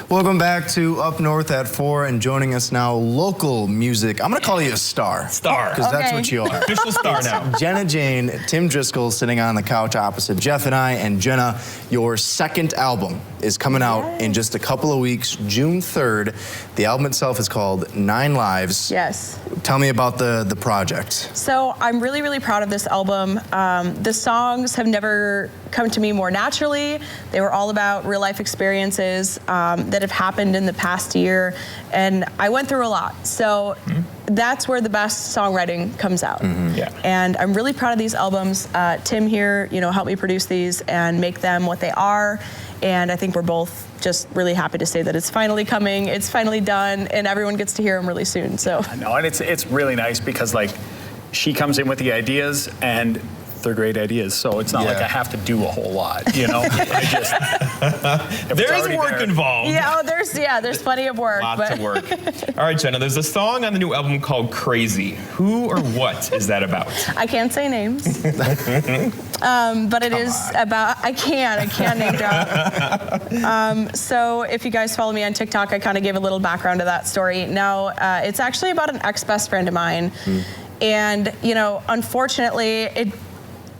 Welcome back to Up North at 4, and joining us now, local music. I'm going to call you a star. Star. Because that's what you are. Official star now. Jenna Jane, Tim Driscoll sitting on the couch opposite Jeff and I. And Jenna, your second album is coming out in just a couple of weeks, June 3rd. The album itself is called 9 Lives. Yes. Tell me about the project. So I'm really, really proud of this album. The songs have never come to me more naturally. They were all about real life experiences that have happened in the past year, and I went through a lot. So that's where the best songwriting comes out. And I'm really proud of these albums. Tim here, helped me produce these and make them what they are. And I think we're both just really happy to say that it's finally coming, it's finally done, and everyone gets to hear them really soon. So I know, and it's really nice because she comes in with the ideas, and they're great ideas, so it's not like I have to do a whole lot, There's work involved. Yeah, there's plenty of work. Lots of work. All right, Jenna, there's a song on the new album called Crazy. Who or what is that about? I can't say names, but it is about, I can't name drop. So if you guys follow me on TikTok, I kind of gave a little background to that story. Now, it's actually about an ex-best friend of mine, and, unfortunately, it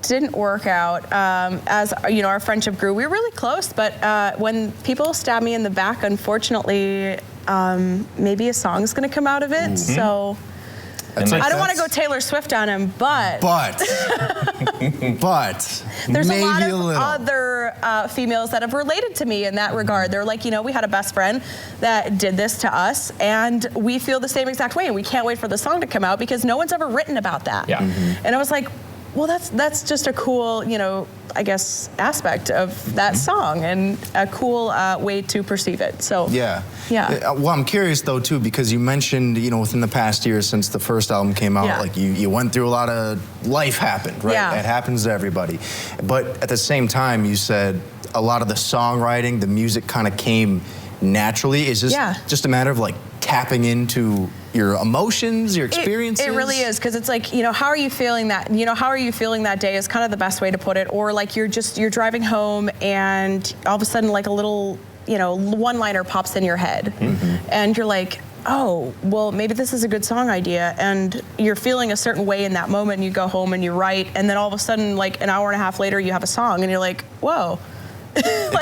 didn't work out. As our friendship grew, we were really close, but when people stab me in the back, unfortunately, maybe a song's gonna come out of it. So I don't want to go Taylor Swift on him, but there's a lot of other females that have related to me in that regard. They're like, we had a best friend that did this to us, and we feel the same exact way, and we can't wait for the song to come out because no one's ever written about that. And I was like, well, that's just a cool, I guess, aspect of that song, and a cool way to perceive it. So well, I'm curious though too, because you mentioned, within the past year since the first album came out, like you went through a lot of life happened, right? It happens to everybody. But at the same time, you said a lot of the songwriting, the music kind of came naturally. Is this just a matter of tapping into your emotions, your experiences? It really is, because it's like, how are you feeling that? How are you feeling that day is kind of the best way to put it. Or you're driving home, and all of a sudden a little, one-liner pops in your head, and you're like, oh, well, maybe this is a good song idea, and you're feeling a certain way in that moment, and you go home and you write, and then all of a sudden, an hour and a half later, you have a song, and you're like, whoa.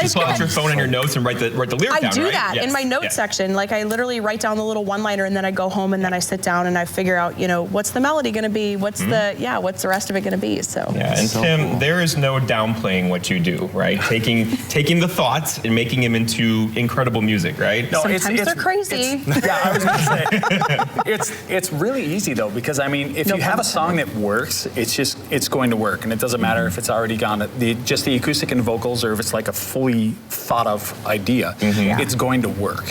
Just pull out your phone and your notes and write the lyric down, I do that in my notes section. I literally write down the little one-liner, and then I go home and then I sit down and I figure out, what's the melody going to be? What's what's the rest of it going to be? So and so Tim, there is no downplaying what you do, right? Taking the thoughts and making them into incredible music, right? No, sometimes they're crazy. I was going to say, it's really easy though, because if you have a song that works, it's going to work, and it doesn't matter if it's already gone just the acoustic and vocals, or if it's a fully thought of idea, it's going to work,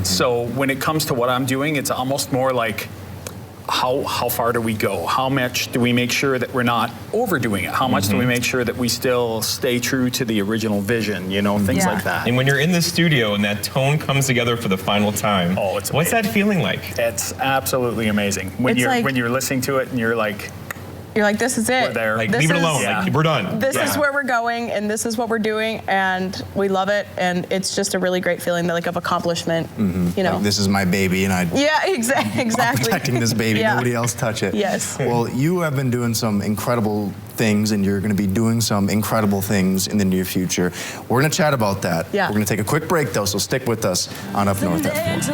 So when it comes to what I'm doing, it's almost more like, how far do we go? How much do we make sure that we're not overdoing it? How much do we make sure that we still stay true to the original vision, things like that. And when you're in the studio and that tone comes together for the final time, what's that feeling like? It's absolutely amazing. When you're listening to it and you're like, this is it. We're there. Leave it alone. We're done. This is where we're going, and this is what we're doing, and we love it, and it's just a really great feeling, of accomplishment. This is my baby, and exactly. I'm protecting this baby. Nobody else touch it. Yes. Well, you have been doing some incredible things, and you're going to be doing some incredible things in the near future. We're going to chat about that. We're going to take a quick break, though, so stick with us on Up North at 4.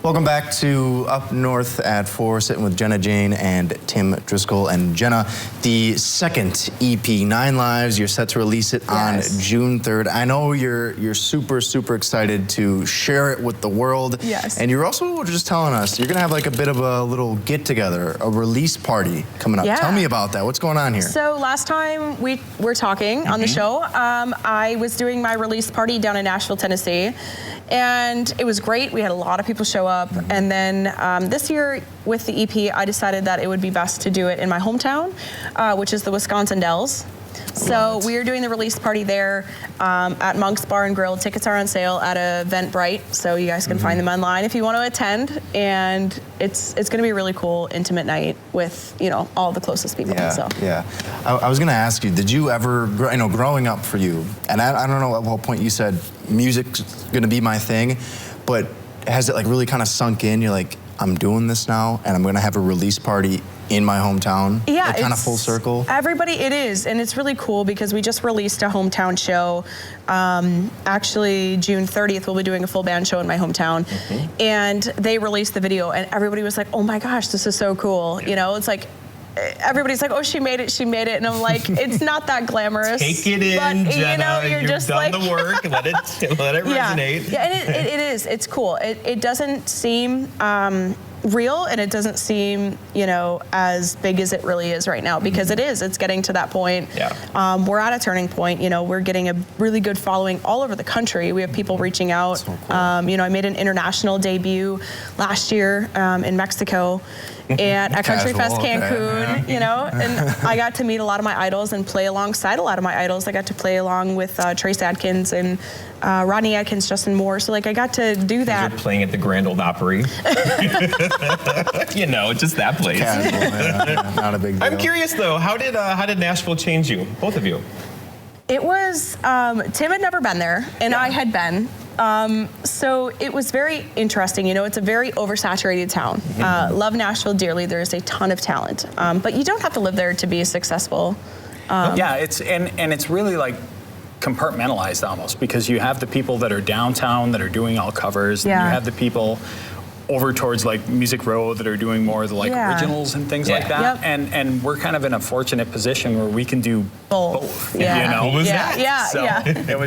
Welcome back to Up North at 4, sitting with Jenna Jane and Tim Driscoll. And Jenna, the second EP, 9 Lives, you're set to release it on June 3rd. I know you're super, super excited to share it with the world. And you're also just telling us you're going to have a bit of a little get-together, a release party coming up. Tell me about that. What's going on here? So last time we were talking on the show, I was doing my release party down in Nashville, Tennessee. And it was great. We had a lot of people show up. And then this year with the EP, I decided that it would be best to do it in my hometown, which is the Wisconsin Dells. So we are doing the release party there at Monk's Bar and Grill. Tickets are on sale at Eventbrite, so you guys can find them online if you want to attend. And it's going to be a really cool, intimate night with all the closest people. Yeah, so. yeah. I was going to ask you, did you ever, growing up for you, and I don't know at what point you said music's going to be my thing, but has it like really kind of sunk in? You're like, I'm doing this now, and I'm going to have a release party in my hometown. Yeah, like kind of full circle. It is, and it's really cool because we just released a hometown show. Actually, June 30th, we'll be doing a full band show in my hometown, and they released the video, and everybody was like, "Oh my gosh, this is so cool!" It's like. Everybody's like, "Oh, she made it," and I'm like, "It's not that glamorous." Take it in, but, Jenna. You're just done like, the work. Let it resonate. Yeah, and it is. It's cool. It doesn't seem real, and it doesn't seem as big as it really is right now, because it is. It's getting to that point. Yeah. We're at a turning point. We're getting a really good following all over the country. We have people reaching out. So cool. I made an international debut last year in Mexico. And at Country Fest Cancun, and I got to meet a lot of my idols and play alongside a lot of my idols. I got to play along with Trace Adkins and Rodney Adkins, Justin Moore. So I got to do that. You're playing at the Grand Ole Opry. Just that place. Casual, yeah, not a big deal. I'm curious though, how did Nashville change you, both of you? It was, Tim had never been there, and I had been. So it was very interesting. It's a very oversaturated town. Love Nashville dearly. There's a ton of talent, but you don't have to live there to be successful. Yeah, it's really like compartmentalized almost, because you have the people that are downtown that are doing all covers, and you have the people over towards like Music Row that are doing more of the originals and things like that. And we're kind of in a fortunate position where we can do both. Yeah. What was that? It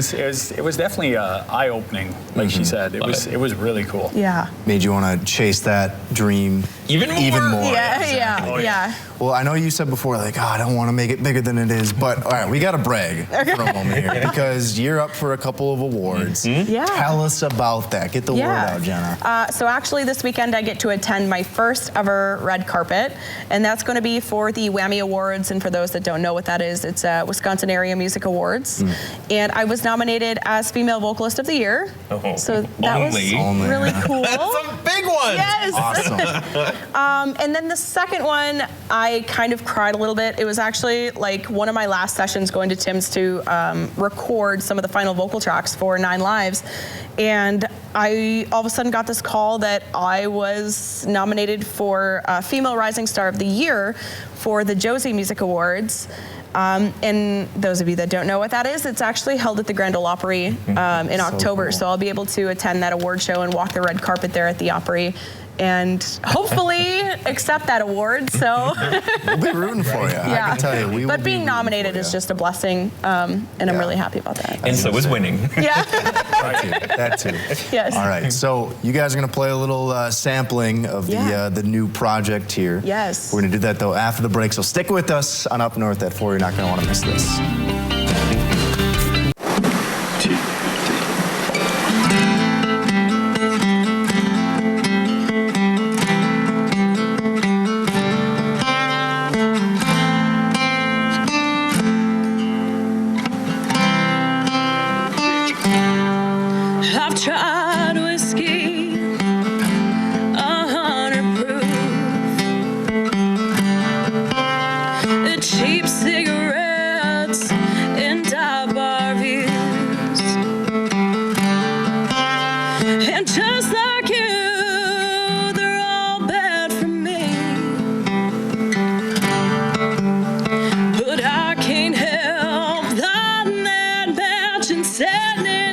was definitely eye-opening, like she said. It was really cool. Yeah. Made you want to chase that dream even more. Yeah. Well, I know you said before, like, I don't want to make it bigger than it is, but all right, we got to brag for a moment here, because you're up for a couple of awards. Yeah. Tell us about that. Get the word out, Jenna. So actually this weekend I get to attend my first ever red carpet, and that's going to be for the Whammy Awards. And for those that don't know what that is, it's Wisconsin Area Music Awards. And I was nominated as Female Vocalist of the Year. So that was really cool. That's a big one. Yes. Awesome. And then the second one, I kind of cried a little bit. It was actually like one of my last sessions going to Tim's to record some of the final vocal tracks for 9 Lives. And I all of a sudden got this call that I was nominated for Female Rising Star of the Year for the Josie Music Awards. And those of you that don't know what that is, it's actually held at the Grand Ole Opry in October. Cool. So I'll be able to attend that award show and walk the red carpet there at the Opry, and hopefully accept that award. So we'll be rooting for you. I can tell you, we will. But being nominated is just a blessing, and I'm really happy about that. And so is winning. Yeah. That too. Yes. All right, so you guys are gonna play a little sampling of the new project here. Yes. We're gonna do that though after the break, so stick with us on Up North at 4. You're not gonna want to miss this. I've tried whiskey, 100 proof, the cheap cigarettes and dive bar views, and just like you, they're all bad for me, but I can't help that match and setting